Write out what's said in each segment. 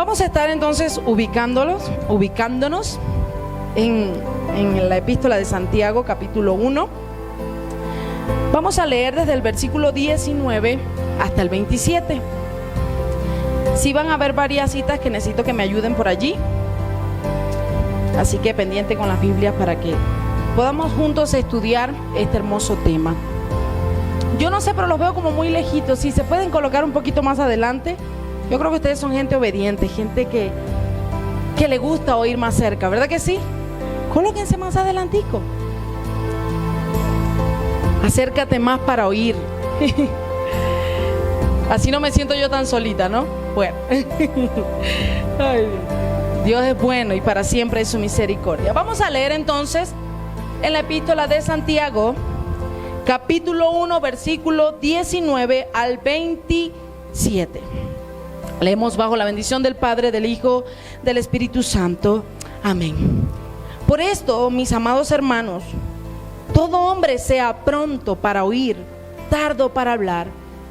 Vamos a estar entonces ubicándonos en la epístola de Santiago, capítulo 1. Vamos a leer desde el versículo 19 hasta el 27. Sí van a haber varias citas que necesito que me ayuden por allí, así que pendiente con las Biblias para que podamos juntos estudiar este hermoso tema. Yo no sé, pero los veo como muy lejitos. Si se pueden colocar un poquito más adelante. Yo creo que ustedes son gente obediente, gente que le gusta oír más cerca, ¿verdad que sí? Colóquense más adelantico. Acércate más para oír. Así no me siento yo tan solita, ¿no? Bueno. Ay, Dios es bueno y para siempre es su misericordia. Vamos a leer entonces en la epístola de Santiago, capítulo 1, versículo 19 al 27. Leemos bajo la bendición del Padre, del Hijo, del Espíritu Santo. Amén. Por esto, mis amados hermanos, todo hombre sea pronto para oír, tardo para hablar,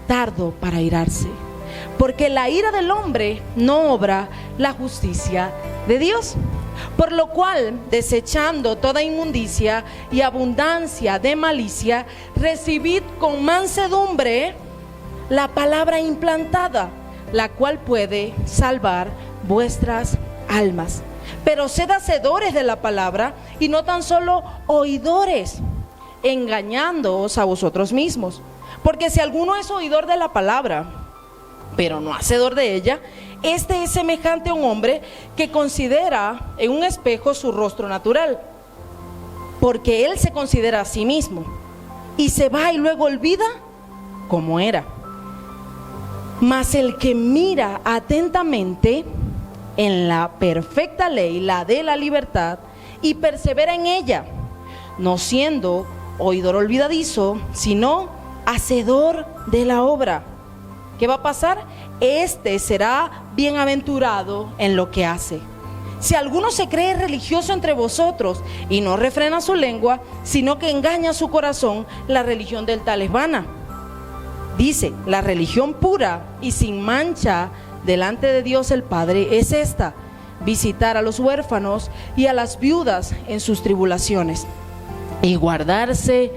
tardo para airarse, porque la ira del hombre no obra la justicia de Dios. Por lo cual, desechando toda inmundicia y abundancia de malicia, recibid con mansedumbre la palabra implantada, la cual puede salvar vuestras almas. Pero sed hacedores de la palabra y no tan solo oidores, engañándoos a vosotros mismos. Porque si alguno es oidor de la palabra, pero no hacedor de ella, este es semejante a un hombre que considera en un espejo su rostro natural, porque él se considera a sí mismo y se va y luego olvida cómo era. Mas el que mira atentamente en la perfecta ley, la de la libertad, y persevera en ella, no siendo oidor olvidadizo, sino hacedor de la obra, ¿qué va a pasar? Este será bienaventurado en lo que hace. Si alguno se cree religioso entre vosotros y no refrena su lengua, sino que engaña su corazón, la religión del tal es vana. Dice, la religión pura y sin mancha delante de Dios el Padre es esta: visitar a los huérfanos y a las viudas en sus tribulaciones y guardarse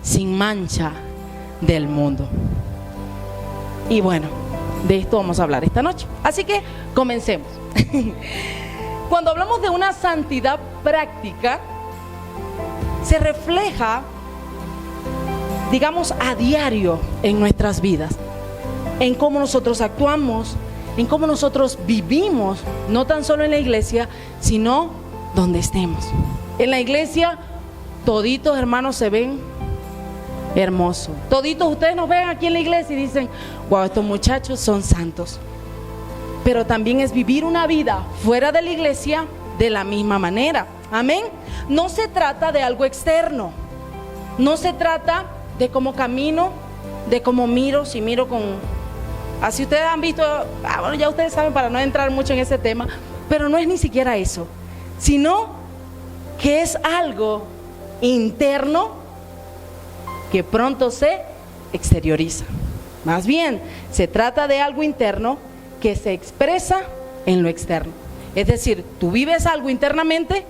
sin mancha del mundo. Y bueno, de esto vamos a hablar esta noche. Así que comencemos. Cuando hablamos de una santidad práctica, se refleja, digamos, a diario en nuestras vidas, en cómo nosotros actuamos, en cómo nosotros vivimos, no tan solo en la iglesia, sino donde estemos. En la iglesia, toditos hermanos se ven hermosos. Toditos ustedes nos ven aquí en la iglesia y dicen, wow, estos muchachos son santos. Pero también es vivir una vida fuera de la iglesia de la misma manera. Amén. No se trata de algo externo. No se trata de cómo camino, de cómo miro, si miro con... Así ustedes han visto, bueno, ya ustedes saben, para no entrar mucho en ese tema, pero no es ni siquiera eso, sino que es algo interno que pronto se exterioriza. Más bien, se trata de algo interno que se expresa en lo externo. Es decir, tú vives algo internamente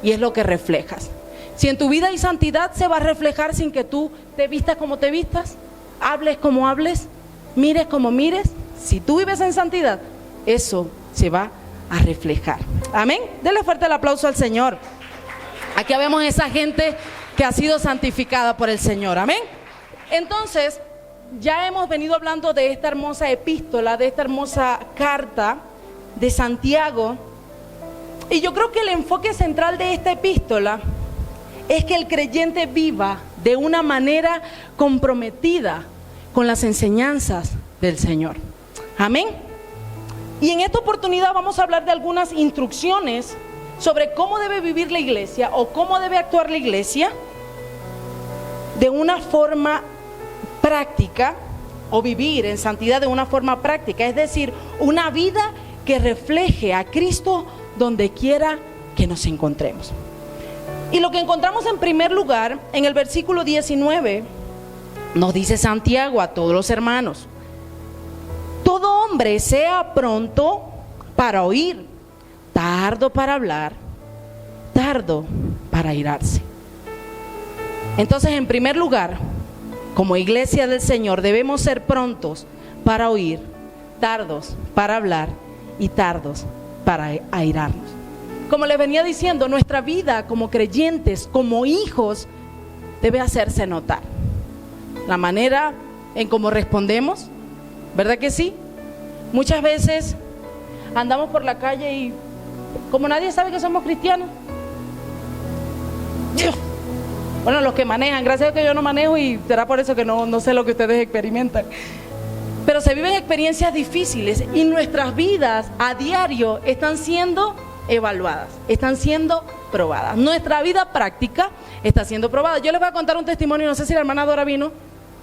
y es lo que reflejas. Si en tu vida hay santidad, se va a reflejar sin que tú te vistas como te vistas, hables como hables, mires como mires. Si tú vives en santidad, eso se va a reflejar. Amén. Denle fuerte el aplauso al Señor. Aquí vemos esa gente que ha sido santificada por el Señor. Amén. Entonces, ya hemos venido hablando de esta hermosa epístola, de esta hermosa carta de Santiago. Y yo creo que el enfoque central de esta epístola es que el creyente viva de una manera comprometida con las enseñanzas del Señor. Amén. Y en esta oportunidad vamos a hablar de algunas instrucciones sobre cómo debe vivir la iglesia o cómo debe actuar la iglesia de una forma práctica, o vivir en santidad de una forma práctica, es decir, una vida que refleje a Cristo donde quiera que nos encontremos. Y lo que encontramos en primer lugar, en el versículo 19, nos dice Santiago a todos los hermanos: todo hombre sea pronto para oír, tardo para hablar, tardo para airarse. Entonces, en primer lugar, como iglesia del Señor, debemos ser prontos para oír, tardos para hablar y tardos para airarnos. Como les venía diciendo, nuestra vida como creyentes, como hijos, debe hacerse notar. La manera en cómo respondemos, ¿verdad que sí? Muchas veces andamos por la calle y como nadie sabe que somos cristianos, bueno, los que manejan, gracias a que yo no manejo y será por eso que no sé lo que ustedes experimentan, pero se viven experiencias difíciles y nuestras vidas a diario están siendo evaluadas, están siendo probadas. Nuestra vida práctica está siendo probada. Yo les voy a contar un testimonio, no sé si la hermana Dora vino,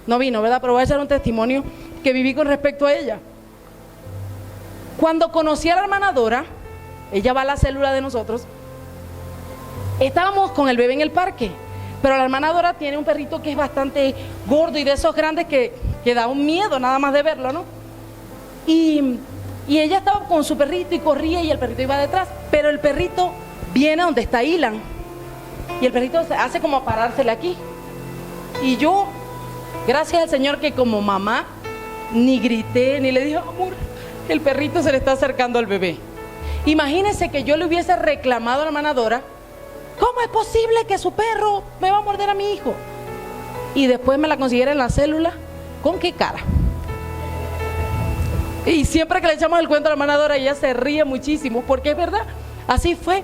no vino, ¿verdad? Pero voy a echar un testimonio que viví con respecto a ella. Cuando conocí a la hermana Dora, ella va a la célula de nosotros, estábamos con el bebé en el parque, pero la hermana Dora tiene un perrito que es bastante gordo y de esos grandes que da un miedo nada más de verlo, ¿no? Y ella estaba con su perrito y corría y el perrito iba detrás, pero el perrito viene donde está Ilan y el perrito se hace como parársele aquí. Y yo, gracias al Señor que como mamá ni grité ni le dije, amor, el perrito se le está acercando al bebé. Imagínense que yo le hubiese reclamado a la hermana Dora, ¿cómo es posible que su perro me va a morder a mi hijo? Y después me la consiguiera en la célula, ¿con qué cara? Y siempre que le echamos el cuento a la hermana Dora, ella se ríe muchísimo, porque es verdad, así fue.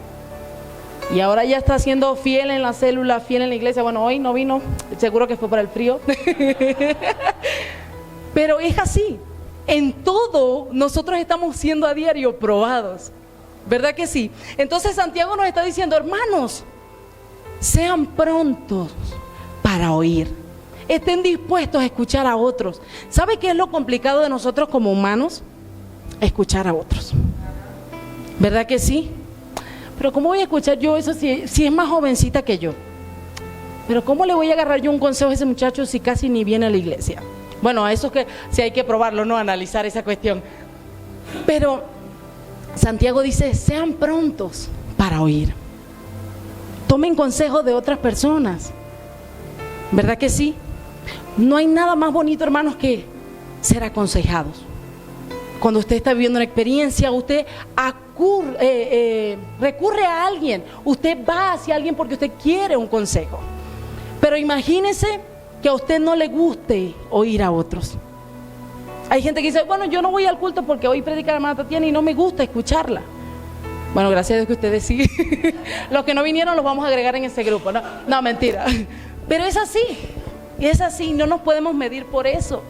Y ahora ella está siendo fiel en la célula, fiel en la iglesia. Bueno, hoy no vino, seguro que fue por el frío. Pero es así, en todo nosotros estamos siendo a diario probados, ¿verdad que sí? Entonces Santiago nos está diciendo, hermanos, sean prontos para oír, estén dispuestos a escuchar a otros. ¿Sabe qué es lo complicado de nosotros como humanos? Escuchar a otros, ¿verdad que sí? Pero ¿cómo voy a escuchar yo eso si es más jovencita que yo? Pero ¿cómo le voy a agarrar yo un consejo a ese muchacho si casi ni viene a la iglesia? Bueno, a eso que sí hay que probarlo, no analizar esa cuestión. Pero Santiago dice, sean prontos para oír. Tomen consejo de otras personas, ¿verdad que sí? No hay nada más bonito, hermanos, que ser aconsejados. Cuando usted está viviendo una experiencia, usted recurre a alguien, usted va hacia alguien porque usted quiere un consejo. Pero imagínese que a usted no le guste oír a otros. Hay gente que dice, bueno, yo no voy al culto porque hoy predica la hermana Tatiana y no me gusta escucharla. Bueno, gracias a Dios que ustedes sí. Los que no vinieron los vamos a agregar en ese grupo. No, mentira. Pero es así, no nos podemos medir por eso.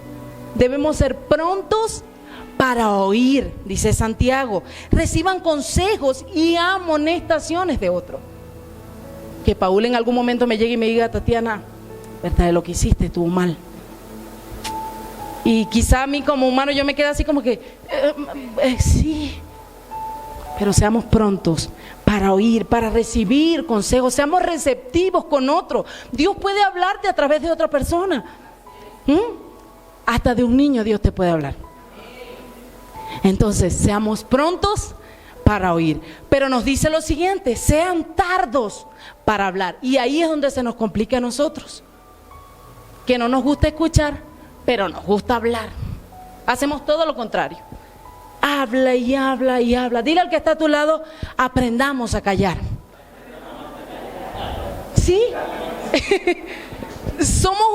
Debemos ser prontos para oír, dice Santiago. Reciban consejos y amonestaciones de otros. Que Paul en algún momento me llegue y me diga, Tatiana, verdad, de lo que hiciste estuvo mal. Y quizá a mí como humano yo me quedo así como que, sí. Pero seamos prontos para oír, para recibir consejos, seamos receptivos con otro. Dios puede hablarte a través de otra persona. Hasta de un niño Dios te puede hablar. Entonces, seamos prontos para oír. Pero nos dice lo siguiente, sean tardos para hablar. Y ahí es donde se nos complica a nosotros. Que no nos gusta escuchar, pero nos gusta hablar. Hacemos todo lo contrario. Habla y habla y habla. Dile al que está a tu lado, aprendamos a callar. ¿Sí? Somos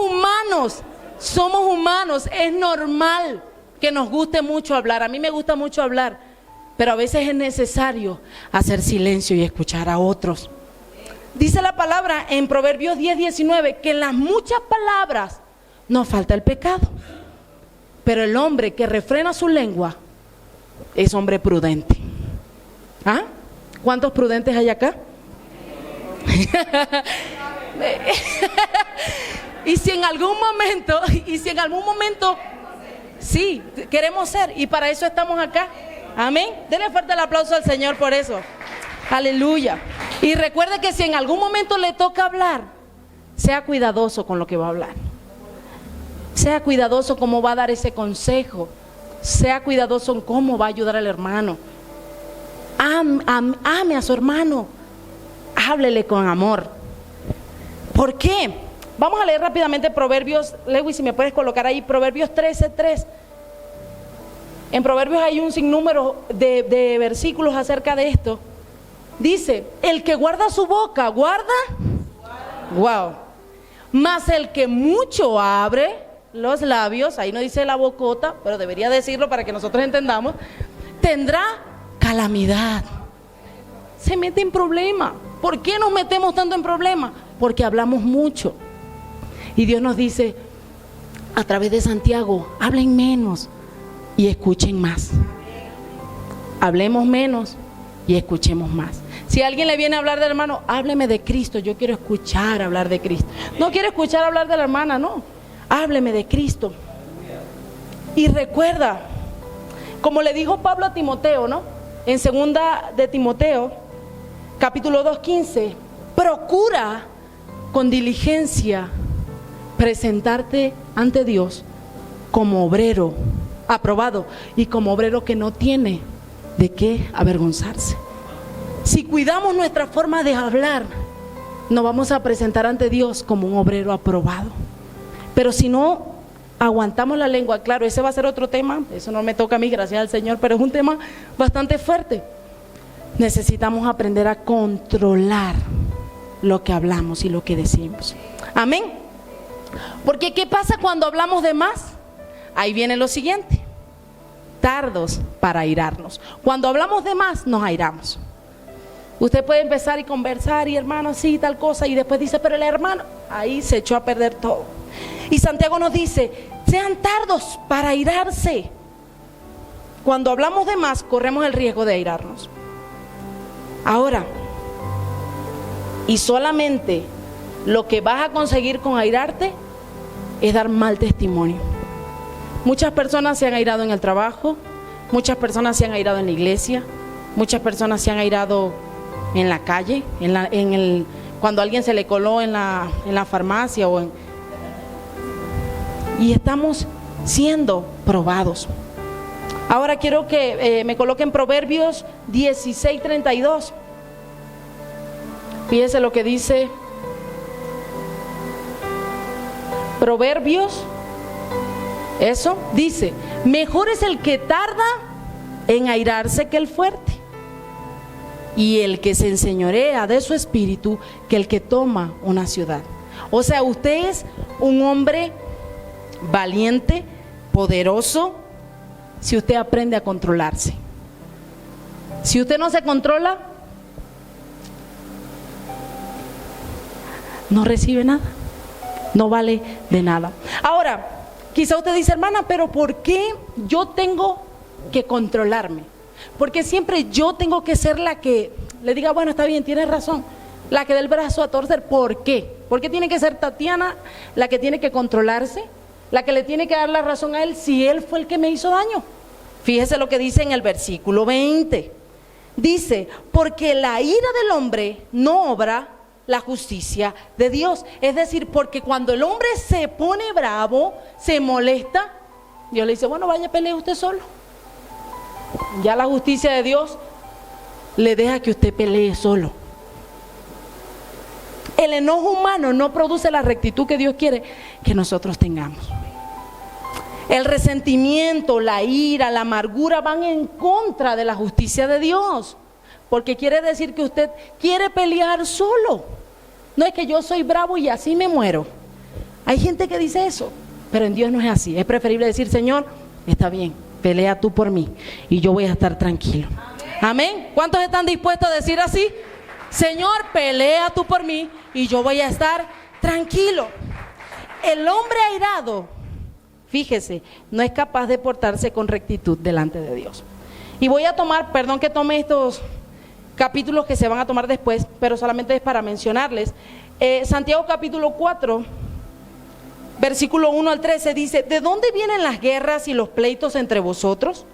humanos, es normal que nos guste mucho hablar. A mí me gusta mucho hablar, pero a veces es necesario hacer silencio y escuchar a otros. Dice la palabra en Proverbios 10:19 que en las muchas palabras no falta el pecado, pero el hombre que refrena su lengua es hombre prudente. ¿Ah? ¿Cuántos prudentes hay acá? Y si en algún momento sí, queremos ser, y para eso estamos acá. Amén. Denle fuerte el aplauso al Señor por eso. Aleluya. Y recuerde que si en algún momento le toca hablar, sea cuidadoso con lo que va a hablar. Sea cuidadoso cómo va a dar ese consejo. Sea cuidadoso en cómo va a ayudar al hermano. ame a su hermano, háblele con amor. ¿Por qué? Vamos a leer rápidamente Proverbios. Lewis, si me puedes colocar ahí, Proverbios 13:3. En Proverbios hay un sinnúmero de versículos acerca de esto. Dice, el que guarda su boca, guarda. Wow. Mas el que mucho abre los labios, ahí no dice la bocota, pero debería decirlo para que nosotros entendamos, tendrá calamidad. Se mete en problema. ¿Por qué nos metemos tanto en problemas? Porque hablamos mucho. Y Dios nos dice, a través de Santiago, hablen menos y escuchen más. Hablemos menos y escuchemos más. Si alguien le viene a hablar del hermano, hábleme de Cristo, yo quiero escuchar hablar de Cristo. No quiero escuchar hablar de la hermana, no. Hábleme de Cristo. Y recuerda, como le dijo Pablo a Timoteo, ¿no? En 2 de Timoteo, capítulo 2:15, procura con diligencia presentarte ante Dios como obrero aprobado y como obrero que no tiene de qué avergonzarse. Si cuidamos nuestra forma de hablar, nos vamos a presentar ante Dios como un obrero aprobado. Pero si no aguantamos la lengua, claro, ese va a ser otro tema, eso no me toca a mí, gracias al Señor, pero es un tema bastante fuerte. Necesitamos aprender a controlar lo que hablamos y lo que decimos. Amén. Porque ¿qué pasa cuando hablamos de más? Ahí viene lo siguiente: tardos para airarnos. Cuando hablamos de más, nos airamos. Usted puede empezar y conversar, y hermano, sí, tal cosa, y después dice, pero el hermano, ahí se echó a perder todo. Y Santiago nos dice, sean tardos para airarse. Cuando hablamos de más, corremos el riesgo de airarnos. Ahora, y solamente lo que vas a conseguir con airarte es dar mal testimonio. Muchas personas se han airado en el trabajo, muchas personas se han airado en la iglesia, muchas personas se han airado en la calle, cuando alguien se le coló en la farmacia y estamos siendo probados. Ahora quiero que me coloquen Proverbios 16:32. Fíjese lo que dice Proverbios. Eso dice, mejor es el que tarda en airarse que el fuerte, y el que se enseñorea de su espíritu que el que toma una ciudad. O sea, usted es un hombre valiente, poderoso, si usted aprende a controlarse. Si usted no se controla, no recibe nada, no vale de nada. Ahora, quizá usted dice, hermana, pero ¿por qué yo tengo que controlarme? Porque siempre yo tengo que ser la que le diga, bueno, está bien, tienes razón, la que dé el brazo a torcer. ¿Por qué? ¿Por qué tiene que ser Tatiana la que tiene que controlarse? La que le tiene que dar la razón a él si él fue el que me hizo daño. Fíjese lo que dice en el versículo 20. Dice, porque la ira del hombre no obra la justicia de Dios. Es decir, porque cuando el hombre se pone bravo, se molesta, Dios le dice, bueno, vaya, pelee usted solo. Ya la justicia de Dios le deja que usted pelee solo. El enojo humano no produce la rectitud que Dios quiere que nosotros tengamos. El resentimiento, la ira, la amargura van en contra de la justicia de Dios, porque quiere decir que usted quiere pelear solo. No es que yo soy bravo y así me muero. Hay gente que dice eso, pero en Dios no es así. Es preferible decir, Señor, está bien, pelea tú por mí y yo voy a estar tranquilo. Amén. ¿Cuántos están dispuestos a decir así? Señor, pelea tú por mí y yo voy a estar tranquilo. El hombre airado, fíjese, no es capaz de portarse con rectitud delante de Dios. Y voy a tomar, perdón que tome estos capítulos que se van a tomar después, pero solamente es para mencionarles. Santiago capítulo 4, versículo 1 al 13 dice, ¿de dónde vienen las guerras y los pleitos entre vosotros?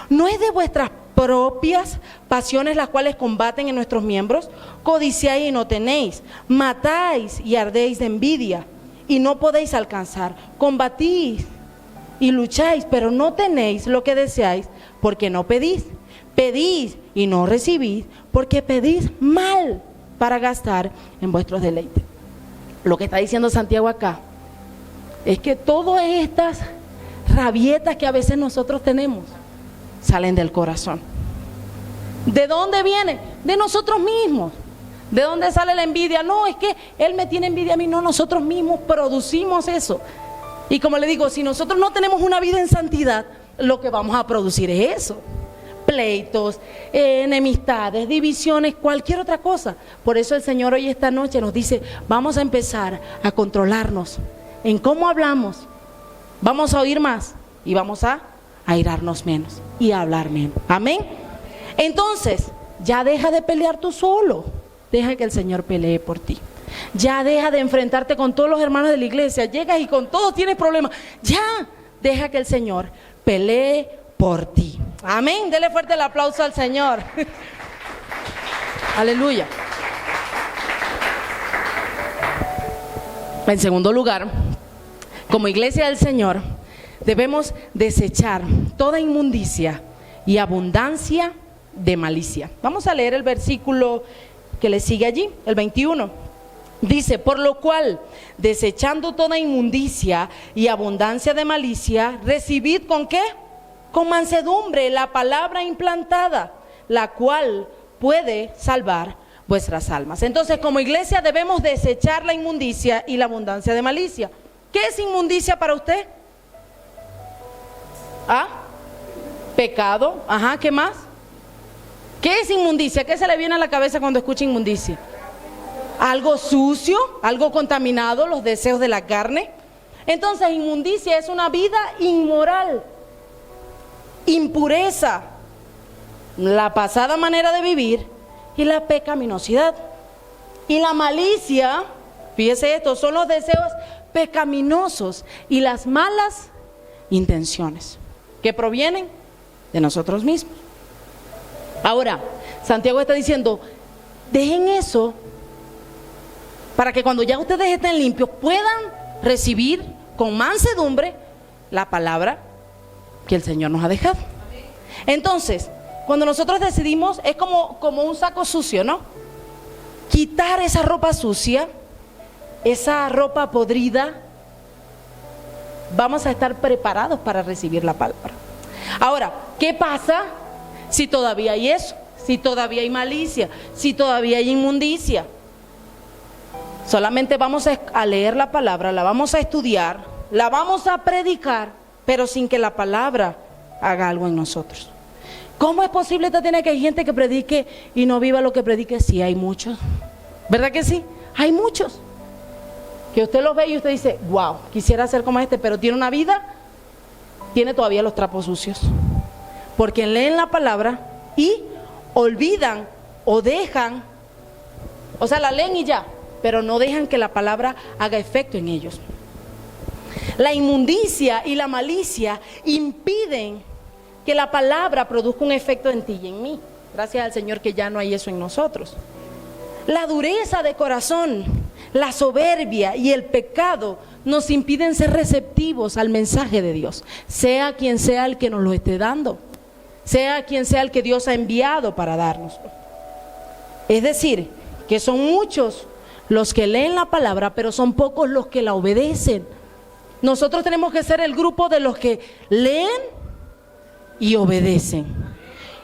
¿No es de vuestras propias pasiones las cuales combaten en nuestros miembros? Codiciáis y no tenéis, matáis y ardéis de envidia y no podéis alcanzar, combatís y lucháis, pero no tenéis lo que deseáis porque no pedís. Pedid y no recibid, porque pedís mal para gastar en vuestros deleites. Lo que está diciendo Santiago acá es que todas estas rabietas que a veces nosotros tenemos salen del corazón. ¿De dónde vienen? De nosotros mismos. ¿De dónde sale la envidia? No, es que él me tiene envidia a mí. No, nosotros mismos producimos eso. Y como le digo, si nosotros no tenemos una vida en santidad, lo que vamos a producir es eso. Pleitos, enemistades, divisiones, cualquier otra cosa. Por eso el Señor hoy esta noche nos dice, vamos a empezar a controlarnos en cómo hablamos. Vamos a oír más y vamos a airarnos menos y a hablar menos. Amén. Entonces, ya deja de pelear tú solo. Deja que el Señor pelee por ti. Ya deja de enfrentarte con todos los hermanos de la iglesia. Llegas y con todos tienes problemas. Ya deja que el Señor pelee por ti. Amén. Dele fuerte el aplauso al Señor. Aleluya. En segundo lugar, como iglesia del Señor, debemos desechar toda inmundicia y abundancia de malicia. Vamos a leer el versículo que le sigue allí, el 21. Dice, por lo cual, desechando toda inmundicia y abundancia de malicia, recibid ¿con qué? Con mansedumbre la palabra implantada, la cual puede salvar vuestras almas. Entonces, como iglesia debemos desechar la inmundicia y la abundancia de malicia. ¿Qué es inmundicia para usted? ¿Ah? Pecado. Ajá, ¿qué más? ¿Qué es inmundicia? ¿Qué se le viene a la cabeza cuando escucha inmundicia? Algo sucio, algo contaminado, los deseos de la carne. Entonces, inmundicia es una vida inmoral, impureza, la pasada manera de vivir y la pecaminosidad. Y la malicia, fíjese esto, son los deseos pecaminosos y las malas intenciones que provienen de nosotros mismos. Ahora, Santiago está diciendo, dejen eso para que cuando ya ustedes estén limpios puedan recibir con mansedumbre la palabra que el Señor nos ha dejado. Entonces, cuando nosotros decidimos, es como un saco sucio, ¿no? Quitar esa ropa sucia, esa ropa podrida, vamos a estar preparados para recibir la palabra. Ahora, ¿qué pasa si todavía hay eso? Si todavía hay malicia, si todavía hay inmundicia. Solamente vamos a leer la palabra, la vamos a estudiar, la vamos a predicar, pero sin que la palabra haga algo en nosotros. ¿Cómo es posible que hay gente que predique y no viva lo que predique? Sí, hay muchos. ¿Verdad que sí? Hay muchos. Que usted los ve y usted dice, wow, quisiera ser como este, pero tiene una vida, tiene todavía los trapos sucios. Porque leen la palabra y olvidan o dejan, o sea, la leen y ya, pero no dejan que la palabra haga efecto en ellos. La inmundicia y la malicia impiden que la palabra produzca un efecto en ti y en mí. Gracias al Señor que ya no hay eso en nosotros. La dureza de corazón, la soberbia y el pecado nos impiden ser receptivos al mensaje de Dios, sea quien sea el que nos lo esté dando, sea quien sea el que Dios ha enviado para darnoslo. Es decir, que son muchos los que leen la palabra, pero son pocos los que la obedecen. Nosotros tenemos que ser el grupo de los que leen y obedecen.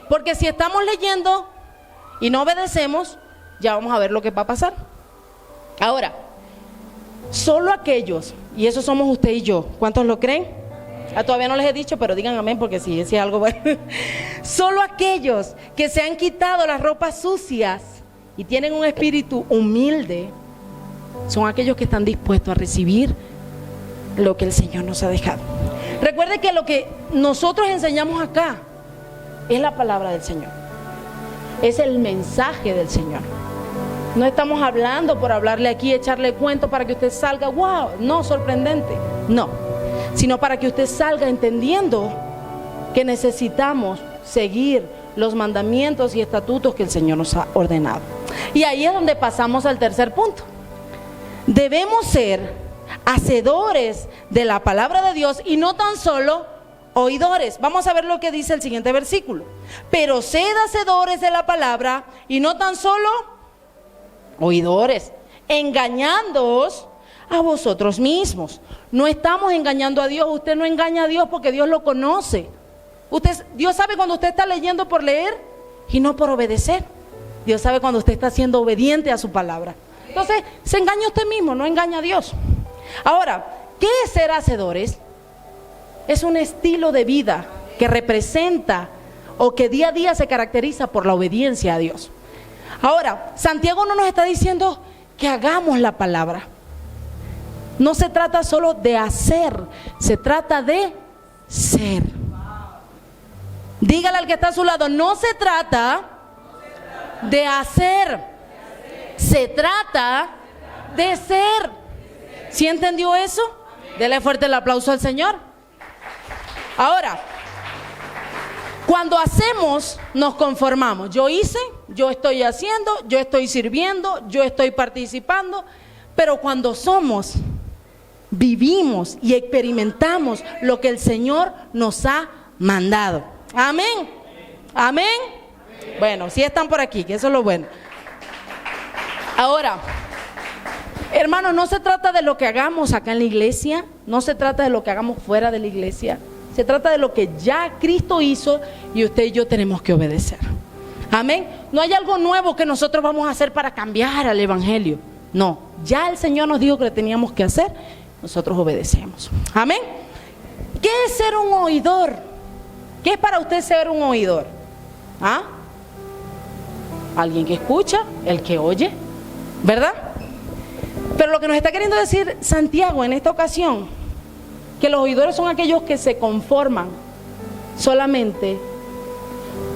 Porque si estamos leyendo y no obedecemos, ya vamos a ver lo que va a pasar. Ahora, solo aquellos, y eso somos usted y yo, ¿cuántos lo creen? Todavía no les he dicho, pero digan amén, porque si es algo bueno. Solo aquellos que se han quitado las ropas sucias y tienen un espíritu humilde, son aquellos que están dispuestos a recibir lo que el Señor nos ha dejado. Recuerde que lo que nosotros enseñamos acá es la palabra del Señor, es el mensaje del Señor. No estamos hablando por hablarle aquí, echarle cuento para que usted salga, wow, no, sorprendente, no, sino para que usted salga entendiendo que necesitamos seguir los mandamientos y estatutos que el Señor nos ha ordenado. Y ahí es donde pasamos al tercer punto. Debemos ser hacedores de la palabra de Dios y no tan solo oidores. Vamos a ver lo que dice el siguiente versículo. Pero sed hacedores de la palabra y no tan solo oidores, engañándoos a vosotros mismos. No estamos engañando a Dios. Usted no engaña a Dios porque Dios lo conoce. Dios sabe cuando usted está leyendo por leer y no por obedecer. Dios sabe cuando usted está siendo obediente a su palabra. Entonces, se engaña usted mismo, no engaña a Dios. Ahora, ¿qué es ser hacedores? Es un estilo de vida que representa o que día a día se caracteriza por la obediencia a Dios. Ahora, Santiago no nos está diciendo que hagamos la palabra. No se trata solo de hacer, se trata de ser. Dígale al que está a su lado, no se trata de hacer, se trata de ser. ¿Sí entendió eso? Dele fuerte el aplauso al Señor. Ahora, cuando hacemos, nos conformamos. Yo hice, yo estoy haciendo, yo estoy sirviendo, yo estoy participando. Pero cuando somos, vivimos y experimentamos lo que el Señor nos ha mandado. Amén. Amén. Bueno, si están por aquí, que eso es lo bueno. Ahora, hermanos, no se trata de lo que hagamos acá en la iglesia, no se trata de lo que hagamos fuera de la iglesia. Se trata de lo que ya Cristo hizo y usted y yo tenemos que obedecer. Amén. No hay algo nuevo que nosotros vamos a hacer para cambiar al evangelio. No, ya el Señor nos dijo que lo teníamos que hacer, nosotros obedecemos. Amén. ¿Qué es ser un oidor? ¿Qué es para usted ser un oidor? ¿Ah? Alguien que escucha, el que oye, ¿verdad? Pero lo que nos está queriendo decir Santiago en esta ocasión, que los oidores son aquellos que se conforman solamente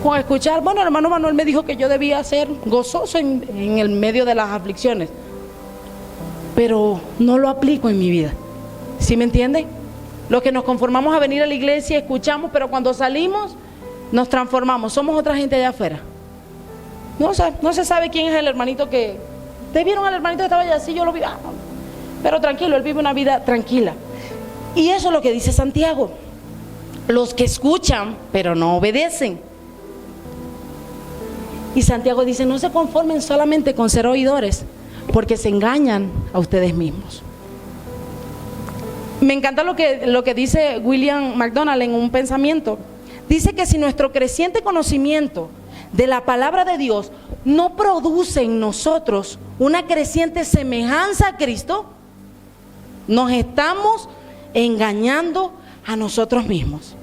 con escuchar. Bueno, el hermano Manuel me dijo que yo debía ser gozoso en el medio de las aflicciones, pero no lo aplico en mi vida. ¿Sí me entienden? Los que nos conformamos a venir a la iglesia, escuchamos, pero cuando salimos nos transformamos, somos otra gente allá afuera. No se sabe quién es el hermanito que... ¿Ustedes vieron al hermanito que estaba allá? Sí, yo lo vi. Pero tranquilo, él vive una vida tranquila. Y eso es lo que dice Santiago. Los que escuchan, pero no obedecen. Y Santiago dice, no se conformen solamente con ser oidores, porque se engañan a ustedes mismos. Me encanta lo que dice William MacDonald en un pensamiento. Dice que si nuestro creciente conocimiento de la palabra de Dios no produce en nosotros una creciente semejanza a Cristo, nos estamos engañando a nosotros mismos.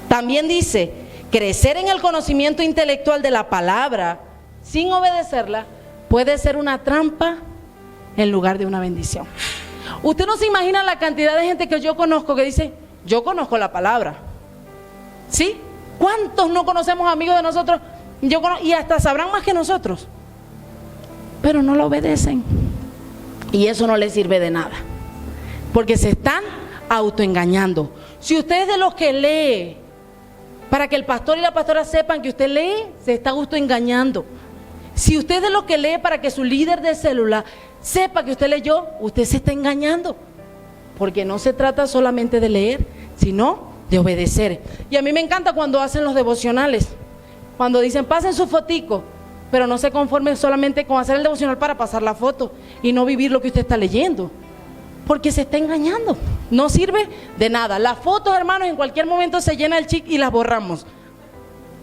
También dice, crecer en el conocimiento intelectual de la palabra sin obedecerla puede ser una trampa en lugar de una bendición. Usted no se imagina la cantidad de gente que yo conozco que dice, yo conozco la palabra. ¿Sí? ¿Cuántos no conocemos amigos de nosotros? Y hasta sabrán más que nosotros, pero no lo obedecen. Y eso no les sirve de nada, porque se están autoengañando. Si usted es de los que lee para que el pastor y la pastora sepan que usted lee, se está autoengañando. Si usted es de los que lee para que su líder de célula sepa que usted leyó, usted se está engañando, porque no se trata solamente de leer, sino de obedecer. Y a mí me encanta cuando hacen los devocionales, cuando dicen pasen su fotico, pero no se conformen solamente con hacer el devocional para pasar la foto y no vivir lo que usted está leyendo, porque se está engañando. No sirve de nada. Las fotos, hermanos, en cualquier momento se llena el chip y las borramos,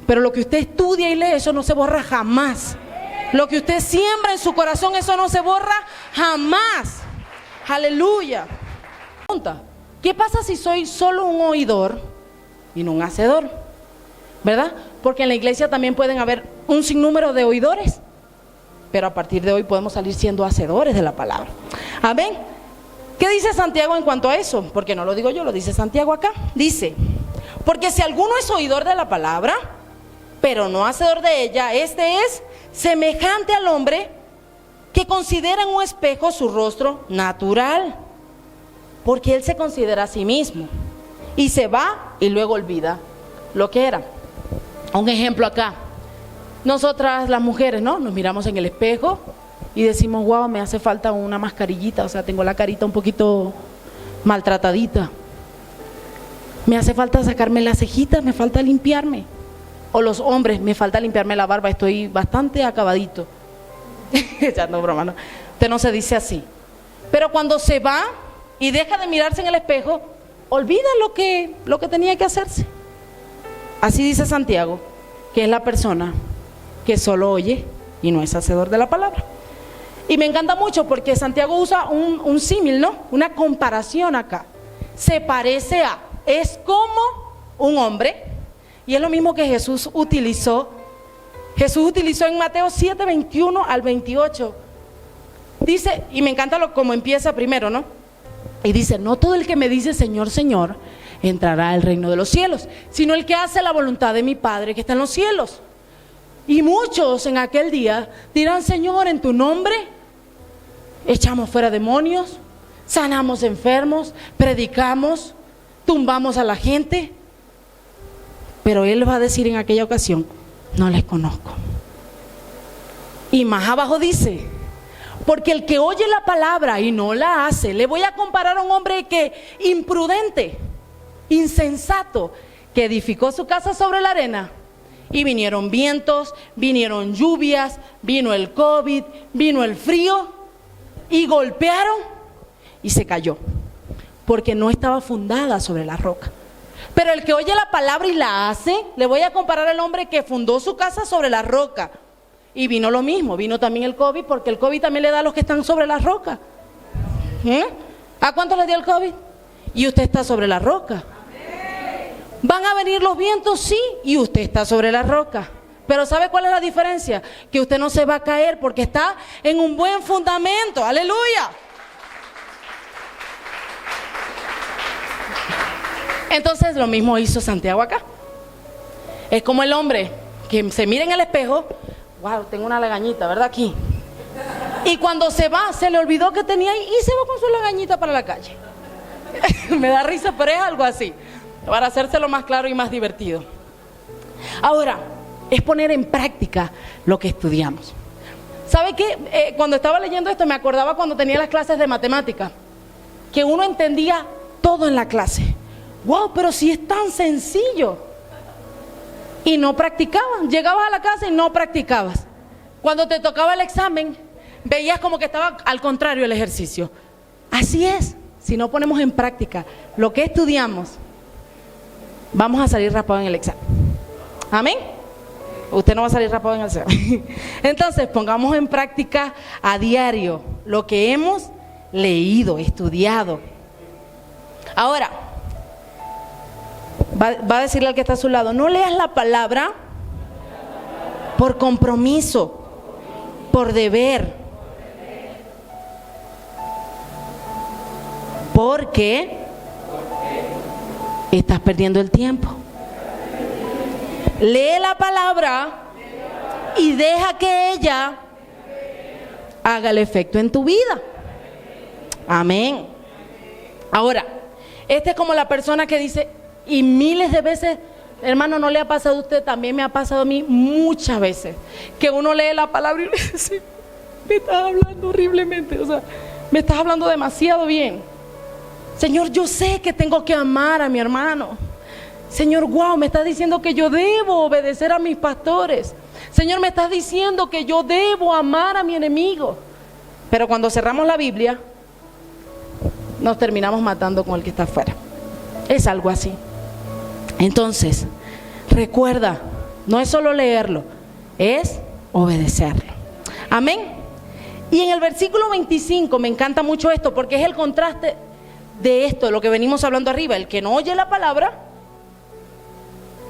pero lo que usted estudia y lee, eso no se borra jamás. Lo que usted siembra en su corazón, eso no se borra jamás. Aleluya. Pregunta, ¿qué pasa si soy solo un oidor y no un hacedor? ¿Verdad? Porque en la iglesia también pueden haber un sinnúmero de oidores, pero a partir de hoy podemos salir siendo hacedores de la palabra. Amén. ¿Qué dice Santiago en cuanto a eso? Porque no lo digo yo, lo dice Santiago acá. Dice, porque si alguno es oidor de la palabra, pero no hacedor de ella, este es semejante al hombre que considera en un espejo su rostro natural, porque él se considera a sí mismo y se va y luego olvida lo que era. Un ejemplo acá, nosotras las mujeres, ¿no? Nos miramos en el espejo y decimos, wow, me hace falta una mascarillita, o sea, tengo la carita un poquito maltratadita. Me hace falta sacarme las cejitas, me falta limpiarme. O los hombres, me falta limpiarme la barba, estoy bastante acabadito. Ya no, broma, no. Usted no se dice así. Pero cuando se va y deja de mirarse en el espejo, olvida lo que tenía que hacerse. Así dice Santiago, que es la persona que solo oye y no es hacedor de la palabra. Y me encanta mucho porque Santiago usa un símil, ¿no? Una comparación acá. Se parece a, es como un hombre, y es lo mismo que Jesús utilizó. Jesús utilizó en Mateo 7, 21 al 28. Dice, y me encanta como empieza primero, ¿no? Y dice, no todo el que me dice Señor, Señor, entrará al reino de los cielos, sino el que hace la voluntad de mi Padre que está en los cielos. Y muchos en aquel día dirán, Señor, en tu nombre echamos fuera demonios, sanamos enfermos, predicamos, tumbamos a la gente. Pero Él va a decir en aquella ocasión, no les conozco. Y más abajo dice, porque el que oye la palabra y no la hace, le voy a comparar a un hombre que imprudente, insensato, que edificó su casa sobre la arena. Y vinieron vientos, vinieron lluvias, vino el COVID, vino el frío, y golpearon y se cayó, porque no estaba fundada sobre la roca. Pero el que oye la palabra y la hace, le voy a comparar al hombre que fundó su casa sobre la roca. Y vino lo mismo, vino también el COVID, porque el COVID también le da a los que están sobre la roca. ¿A cuántos le dio el COVID? Y usted está sobre la roca. ¿Van a venir los vientos? Sí, y usted está sobre la roca. Pero ¿sabe cuál es la diferencia? Que usted no se va a caer porque está en un buen fundamento. ¡Aleluya! Entonces lo mismo hizo Santiago acá. Es como el hombre que se mira en el espejo. Wow, tengo una lagañita, ¿verdad? Aquí. Y cuando se va, se le olvidó que tenía ahí y se va con su lagañita para la calle. Me da risa, pero es algo así, para hacérselo más claro y más divertido. Ahora, es poner en práctica lo que estudiamos. ¿Sabe qué? Cuando estaba leyendo esto me acordaba cuando tenía las clases de matemática, que uno entendía todo en la clase. Wow, pero si es tan sencillo. Y no practicabas, llegabas a la casa y no practicabas. Cuando te tocaba el examen, veías como que estaba al contrario el ejercicio. Así es, si no ponemos en práctica lo que estudiamos, vamos a salir raspados en el examen. ¿Amén? Usted no va a salir raspado en el examen. Entonces, pongamos en práctica a diario lo que hemos leído, estudiado. Ahora, va a decirle al que está a su lado, no leas la palabra por compromiso, por deber, porque estás perdiendo el tiempo. Lee la palabra y deja que ella haga el efecto en tu vida. Amén. Ahora, esta es como la persona que dice, y miles de veces, hermano, no le ha pasado a usted, también me ha pasado a mí muchas veces, que uno lee la palabra y le dice, me estás hablando horriblemente, o sea, me estás hablando demasiado bien. Señor, yo sé que tengo que amar a mi hermano. Señor, wow, me estás diciendo que yo debo obedecer a mis pastores. Señor, me estás diciendo que yo debo amar a mi enemigo. Pero cuando cerramos la Biblia, nos terminamos matando con el que está afuera. Es algo así. Entonces, recuerda, no es solo leerlo, es obedecerlo. Amén. Y en el versículo 25 me encanta mucho esto, porque es el contraste de esto, lo que venimos hablando arriba. El que no oye la palabra,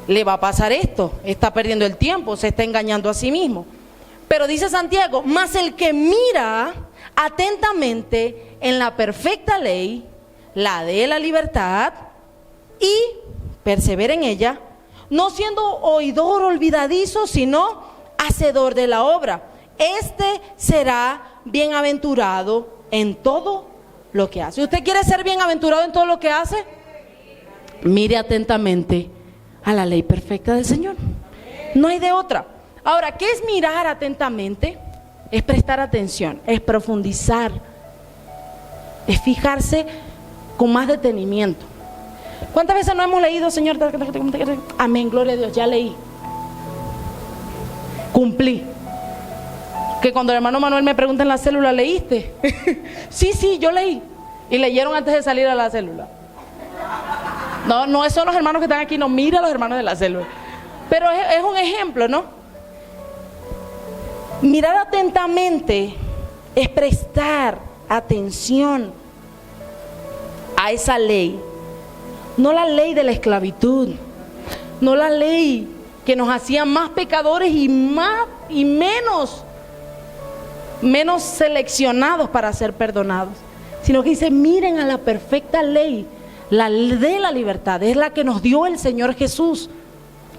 le va a pasar esto, está perdiendo el tiempo, se está engañando a sí mismo. Pero dice Santiago, mas el que mira atentamente en la perfecta ley, la de la libertad, y persevera en ella, no siendo oidor olvidadizo, sino hacedor de la obra, este será bienaventurado en todo lo que hace. ¿Usted quiere ser bienaventurado en todo lo que hace? Mire atentamente a la ley perfecta del Señor. No hay de otra. Ahora, ¿qué es mirar atentamente? Es prestar atención, es profundizar, es fijarse con más detenimiento. ¿Cuántas veces no hemos leído, Señor? Amén, gloria a Dios, ya leí. Cumplí. Que cuando el hermano Manuel me pregunta en la célula, ¿leíste? Sí, yo leí. Y leyeron antes de salir a la célula. No son los hermanos que están aquí, no, mira a los hermanos de la célula. Pero es un ejemplo, ¿no? Mirar atentamente es prestar atención a esa ley. No la ley de la esclavitud, no la ley que nos hacía más pecadores y menos seleccionados para ser perdonados, sino que dice, miren a la perfecta ley, la de la libertad, es la que nos dio el Señor Jesús.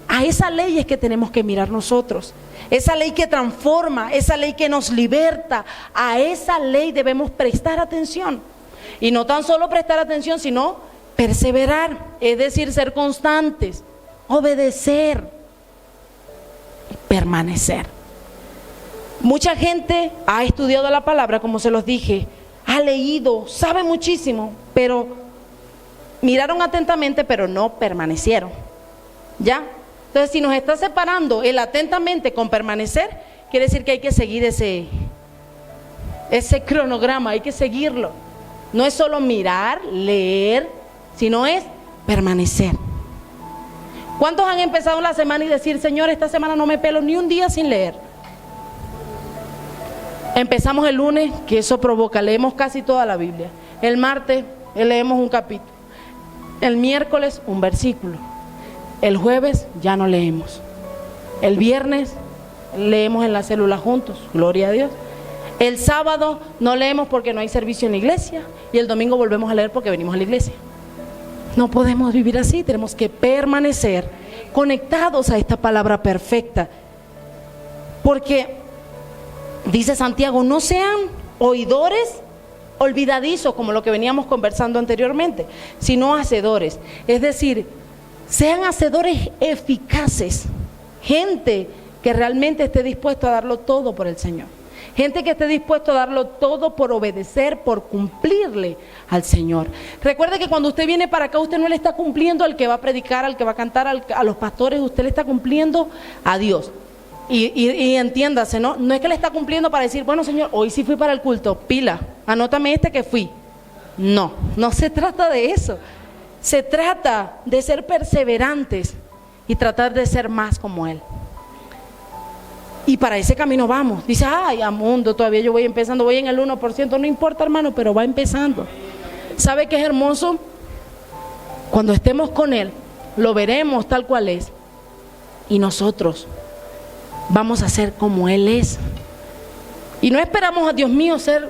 A esa ley es que tenemos que mirar nosotros, esa ley que transforma, esa ley que nos liberta. A esa ley debemos prestar atención, y no tan solo prestar atención, sino perseverar, es decir, ser constantes, obedecer, permanecer. Mucha gente ha estudiado la palabra, como se los dije, ha leído, sabe muchísimo, pero miraron atentamente, pero no permanecieron. ¿Ya? Entonces, si nos está separando el atentamente con permanecer, quiere decir que hay que seguir ese cronograma, hay que seguirlo. No es solo mirar, leer, sino es permanecer. ¿Cuántos han empezado la semana y decir, Señor, esta semana no me pelo ni un día sin leer? Empezamos el lunes, que eso provoca, leemos casi toda la Biblia. El martes leemos un capítulo. El miércoles un versículo. El jueves ya no leemos. El viernes leemos en la célula juntos, gloria a Dios. El sábado no leemos porque no hay servicio en la iglesia, y el domingo volvemos a leer porque venimos a la iglesia. No podemos vivir así, tenemos que permanecer conectados a esta palabra perfecta. Porque dice Santiago, no sean oidores olvidadizos, como lo que veníamos conversando anteriormente, sino hacedores. Es decir, sean hacedores eficaces, gente que realmente esté dispuesto a darlo todo por el Señor, gente que esté dispuesto a darlo todo por obedecer, por cumplirle al Señor. Recuerde que cuando usted viene para acá, usted no le está cumpliendo al que va a predicar, al que va a cantar, a los pastores, usted le está cumpliendo a Dios. Y entiéndase, ¿no? No es que le está cumpliendo para decir, bueno, Señor, hoy sí fui para el culto, pila, anótame que fui. No se trata de eso. Se trata de ser perseverantes y tratar de ser más como Él. Y para ese camino vamos. Dice, ay, a mundo, todavía yo voy empezando, voy en el 1%, no importa, hermano, pero va empezando. ¿Sabe qué es hermoso? Cuando estemos con Él, lo veremos tal cual es, y nosotros vamos a ser como Él es. Y no esperamos a Dios mío ser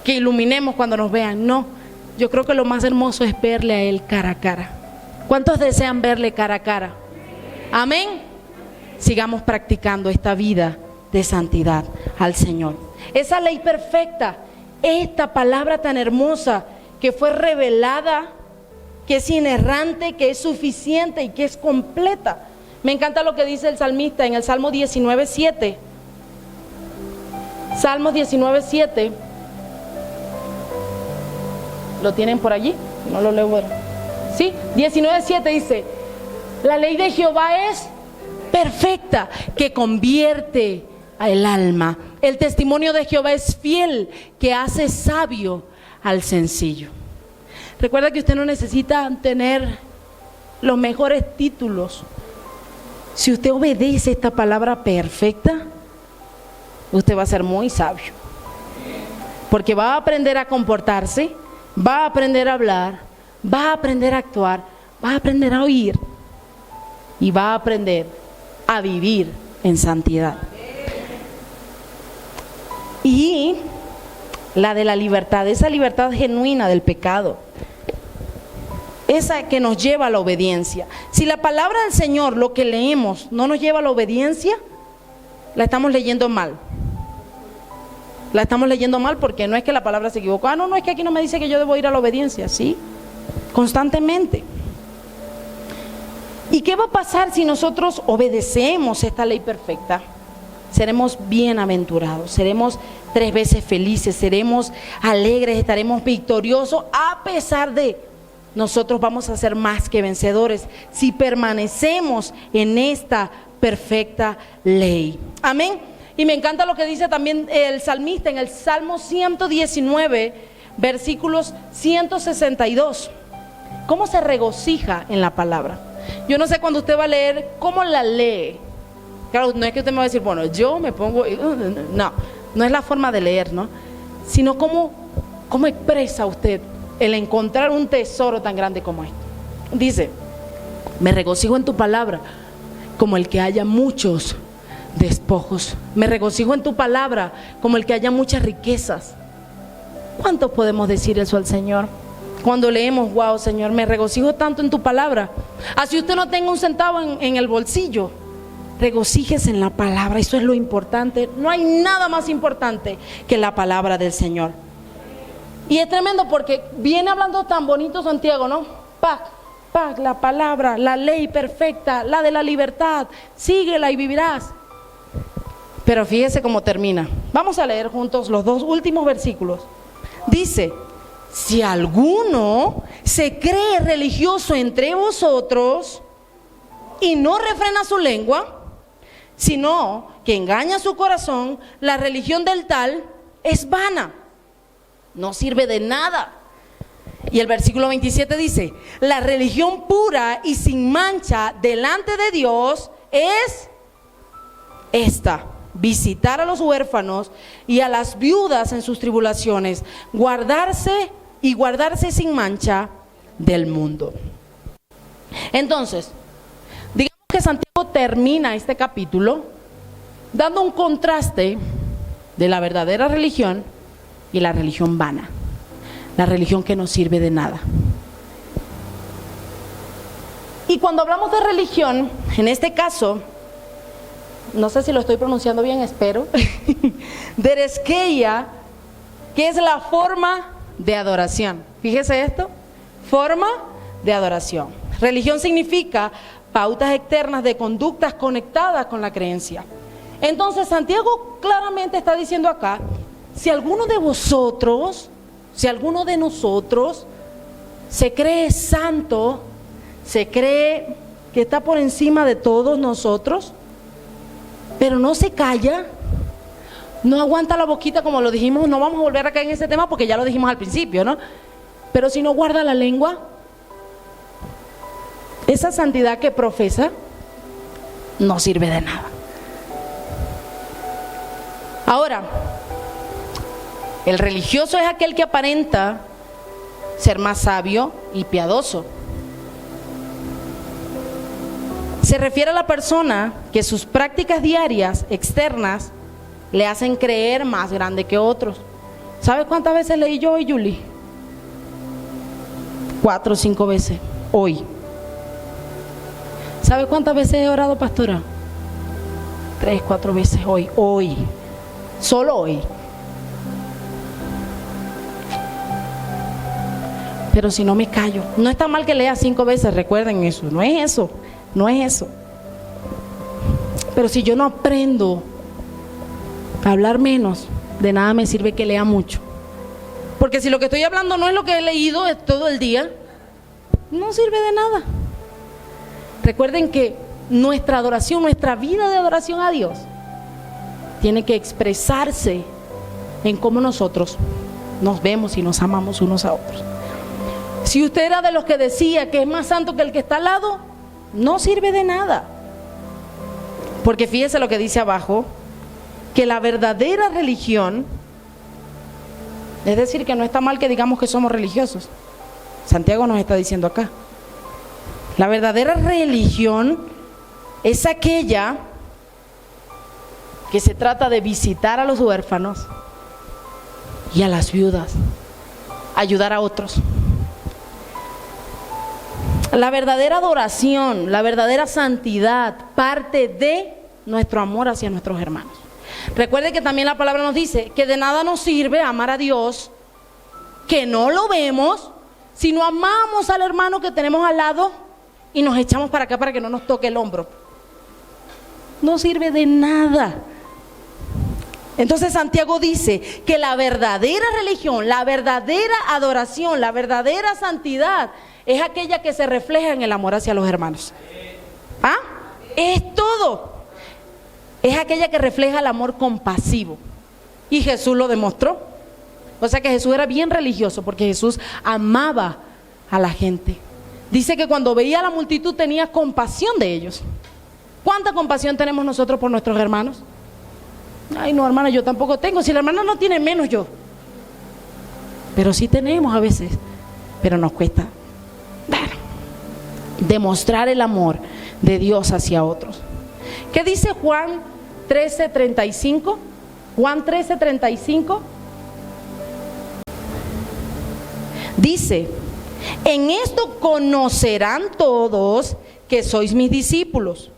que iluminemos cuando nos vean, no. Yo creo que lo más hermoso es verle a Él cara a cara. ¿Cuántos desean verle cara a cara? Amén. Sigamos practicando esta vida de santidad al Señor. Esa ley perfecta, esta palabra tan hermosa que fue revelada, que es inerrante, que es suficiente y que es completa. Me encanta lo que dice el salmista en el Salmo 19:7. Salmo 19:7. ¿Lo tienen por allí? No lo leo. Sí, 19:7 dice, la ley de Jehová es perfecta, que convierte al alma. El testimonio de Jehová es fiel, que hace sabio al sencillo. Recuerda que usted no necesita tener los mejores títulos. Si usted obedece esta palabra perfecta, usted va a ser muy sabio, porque va a aprender a comportarse, va a aprender a hablar, va a aprender a actuar, va a aprender a oír y va a aprender a vivir en santidad. Y la de la libertad, esa libertad genuina del pecado, esa que nos lleva a la obediencia. Si la palabra del Señor, lo que leemos, no nos lleva a la obediencia, la estamos leyendo mal. La estamos leyendo mal porque no es que la palabra se equivocó. No es que aquí no me dice que yo debo ir a la obediencia. Sí, constantemente. ¿Y qué va a pasar si nosotros obedecemos esta ley perfecta? Seremos bienaventurados, seremos 3 veces felices, seremos alegres, estaremos victoriosos a pesar de. nosotros vamos a ser más que vencedores si permanecemos en esta perfecta ley. Amén. Y me encanta lo que dice también el salmista en el Salmo 119, versículos 162. ¿Cómo se regocija en la palabra? Yo no sé cuando usted va a leer, ¿cómo la lee? Claro, no es que usted me va a decir, bueno, yo me pongo... No es la forma de leer, ¿no? Sino cómo expresa usted el encontrar un tesoro tan grande como este. Dice, me regocijo en tu palabra como el que haya muchos despojos. Me regocijo en tu palabra como el que haya muchas riquezas. ¿Cuántos podemos decir eso al Señor? Cuando leemos, wow, Señor, me regocijo tanto en tu palabra. Así usted no tenga un centavo en el bolsillo, regocíjese en la palabra. Eso es lo importante. No hay nada más importante que la palabra del Señor. Y es tremendo porque viene hablando tan bonito Santiago, ¿no? Paz, la palabra, la ley perfecta, la de la libertad, síguela y vivirás. Pero fíjese cómo termina. Vamos a leer juntos los dos últimos versículos. Dice, si alguno se cree religioso entre vosotros y no refrena su lengua, sino que engaña su corazón, la religión del tal es vana, no sirve de nada. Y el versículo 27 dice, la religión pura y sin mancha delante de Dios es esta: visitar a los huérfanos y a las viudas en sus tribulaciones, guardarse sin mancha del mundo. Entonces, digamos que Santiago termina este capítulo dando un contraste de la verdadera religión y la religión vana, la religión que no sirve de nada. Y cuando hablamos de religión, en este caso, no sé si lo estoy pronunciando bien, espero, Dereskeia, que es la forma de adoración. Fíjese esto, forma de adoración. Religión significa pautas externas de conductas conectadas con la creencia. Entonces Santiago claramente está diciendo acá, si alguno de vosotros, si alguno de nosotros se cree santo, se cree que está por encima de todos nosotros, pero no se calla, no aguanta la boquita, como lo dijimos, no vamos a volver a caer en ese tema porque ya lo dijimos al principio, ¿no? Pero si no guarda la lengua, esa santidad que profesa no sirve de nada. Ahora, el religioso es aquel que aparenta ser más sabio y piadoso. Se refiere a la persona que sus prácticas diarias externas le hacen creer más grande que otros. ¿Sabe cuántas veces leí yo hoy, Julie? 4 o 5 veces hoy. ¿Sabe cuántas veces he orado, pastora? 3, 4 veces hoy. Solo hoy. Pero si no me callo, no está mal que lea 5 veces, recuerden eso, no es eso. Pero si yo no aprendo a hablar menos, de nada me sirve que lea mucho. Porque si lo que estoy hablando no es lo que he leído todo el día, no sirve de nada. Recuerden que nuestra adoración, nuestra vida de adoración a Dios, tiene que expresarse en cómo nosotros nos vemos y nos amamos unos a otros. Si usted era de los que decía que es más santo que el que está al lado, no sirve de nada. Porque fíjese lo que dice abajo, que la verdadera religión, es decir, que no está mal que digamos que somos religiosos. Santiago nos está diciendo acá, la verdadera religión es aquella que se trata de visitar a los huérfanos y a las viudas, ayudar a otros. La verdadera adoración, la verdadera santidad parte de nuestro amor hacia nuestros hermanos. Recuerde que también la palabra nos dice que de nada nos sirve amar a Dios, que no lo vemos, si no amamos al hermano que tenemos al lado y nos echamos para acá para que no nos toque el hombro. No sirve de nada. Entonces Santiago dice que la verdadera religión, la verdadera adoración, la verdadera santidad es aquella que se refleja en el amor hacia los hermanos. ¿Ah? Es todo. Es aquella que refleja el amor compasivo. Y Jesús lo demostró. O sea que Jesús era bien religioso porque Jesús amaba a la gente. Dice que cuando veía a la multitud tenía compasión de ellos. ¿Cuánta compasión tenemos nosotros por nuestros hermanos? Ay, no, hermana, yo tampoco tengo. Si la hermana no tiene, menos yo. Pero sí tenemos a veces. Pero nos cuesta demostrar el amor de Dios hacia otros. ¿Qué dice Juan 13:35? Juan 13:35 dice: en esto conocerán todos que sois mis discípulos,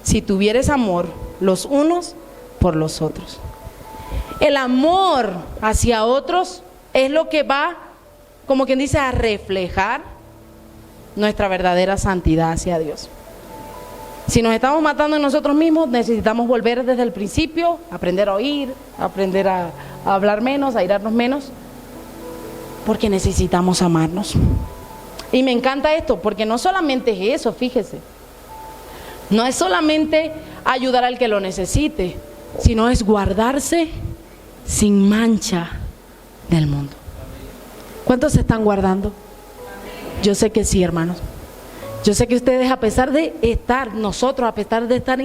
si tuvieres amor los unos por los otros. El amor hacia otros es lo que va, como quien dice, a reflejar nuestra verdadera santidad hacia Dios. Si nos estamos matando en nosotros mismos, necesitamos volver desde el principio, aprender a oír, aprender a hablar menos, a airarnos menos, porque necesitamos amarnos. Y me encanta esto, porque no solamente es eso, fíjese, no es solamente ayudar al que lo necesite, sino es guardarse sin mancha del mundo. ¿Cuántos se están guardando? Yo sé que sí, hermanos. Yo sé que ustedes, a pesar de estar, nosotros, a pesar de estar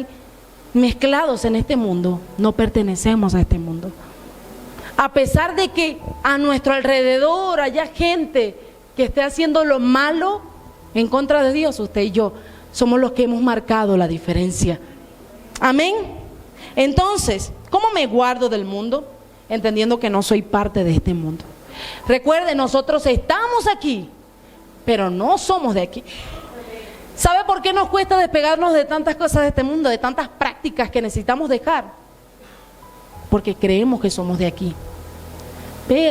mezclados en este mundo, no pertenecemos a este mundo. A pesar de que a nuestro alrededor haya gente que esté haciendo lo malo en contra de Dios, usted y yo somos los que hemos marcado la diferencia. Amén. Entonces, ¿cómo me guardo del mundo? Entendiendo que no soy parte de este mundo. Recuerde, nosotros estamos aquí, pero no somos de aquí. ¿Sabe por qué nos cuesta despegarnos de tantas cosas de este mundo, de tantas prácticas que necesitamos dejar? Porque creemos que somos de aquí.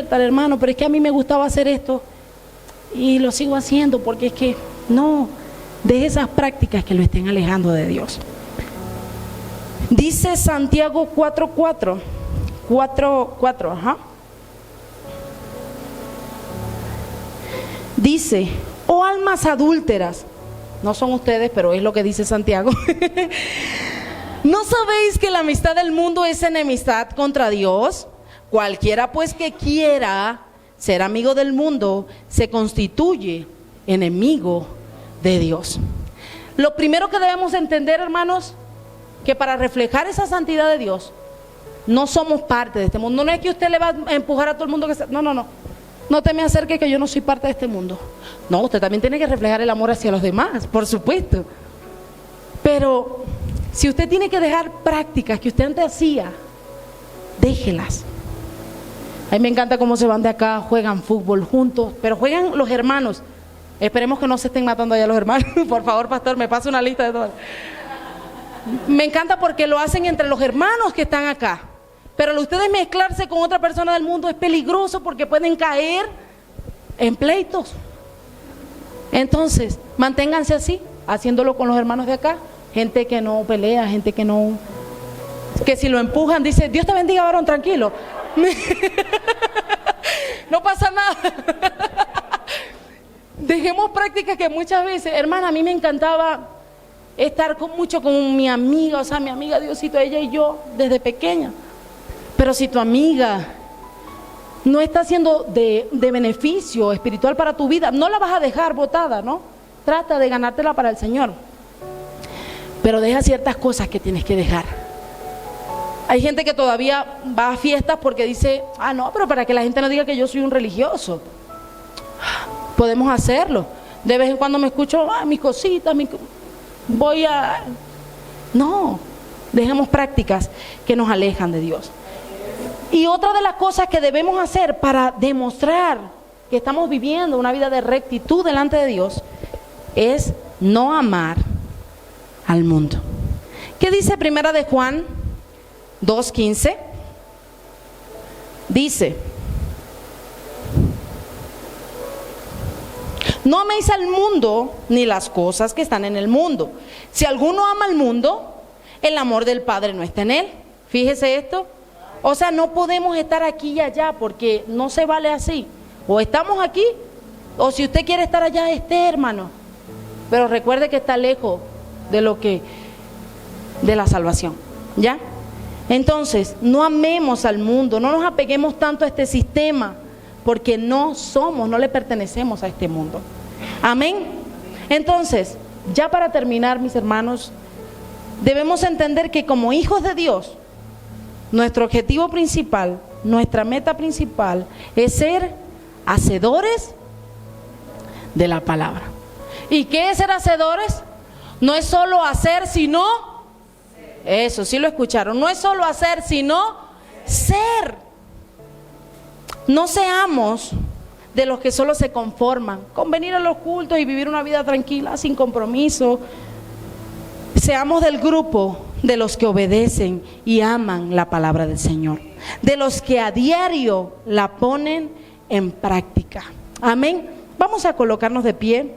Tal hermano, pero es que a mí me gustaba hacer esto y lo sigo haciendo, porque es que no, de esas prácticas que lo estén alejando de Dios. Dice Santiago 4:4, ajá. Dice: oh almas adúlteras, no son ustedes, pero es lo que dice Santiago. ¿No sabéis que la amistad del mundo es enemistad contra Dios? Cualquiera pues que quiera ser amigo del mundo se constituye enemigo de Dios. Lo primero que debemos entender, hermanos, que para reflejar esa santidad de Dios, no somos parte de este mundo. No es que usted le va a empujar a todo el mundo que se... No te me acerques, que yo no soy parte de este mundo. No, usted también tiene que reflejar el amor hacia los demás, por supuesto. Pero si usted tiene que dejar prácticas que usted antes hacía, déjelas. A mí me encanta cómo se van de acá, juegan fútbol juntos, pero juegan los hermanos. Esperemos que no se estén matando allá los hermanos. Por favor, pastor, me pasa una lista de todas. Me encanta porque lo hacen entre los hermanos que están acá. Pero ustedes mezclarse con otra persona del mundo es peligroso, porque pueden caer en pleitos. Entonces, manténganse así, haciéndolo con los hermanos de acá. Gente que no pelea, gente que no... que si lo empujan dice: Dios te bendiga, varón, tranquilo. No pasa nada. Dejemos prácticas que muchas veces, hermana, a mí me encantaba estar mucho con mi amiga, o sea, mi amiga Diosito, ella y yo, desde pequeña. Pero si tu amiga no está siendo de beneficio espiritual para tu vida, no la vas a dejar botada, ¿no? Trata de ganártela para el Señor. Pero deja ciertas cosas que tienes que dejar. Hay gente que todavía va a fiestas porque dice: ah, no, pero para que la gente no diga que yo soy un religioso. Podemos hacerlo. De vez en cuando me escucho: mis cositas, voy a... No, dejemos prácticas que nos alejan de Dios. Y otra de las cosas que debemos hacer para demostrar que estamos viviendo una vida de rectitud delante de Dios es no amar al mundo. ¿Qué dice Primera de Juan 2:15? Dice: no améis al mundo ni las cosas que están en el mundo. Si alguno ama al mundo, el amor del Padre no está en él. Fíjese esto. O sea, no podemos estar aquí y allá porque no se vale así. O estamos aquí, o si usted quiere estar allá, esté, hermano. Pero recuerde que está lejos de la salvación, ¿ya? Entonces, no amemos al mundo, no nos apeguemos tanto a este sistema, porque no le pertenecemos a este mundo. Amén. Entonces, ya para terminar, mis hermanos, debemos entender que como hijos de Dios, nuestro objetivo principal, nuestra meta principal es ser hacedores de la palabra. ¿Y qué es ser hacedores? No es solo hacer, sino, eso sí lo escucharon, no es solo hacer, sino ser. No seamos de los que solo se conforman con venir a los cultos y vivir una vida tranquila, sin compromiso. Seamos del grupo de los que obedecen y aman la palabra del Señor, de los que a diario la ponen en práctica. Amén. Vamos a colocarnos de pie.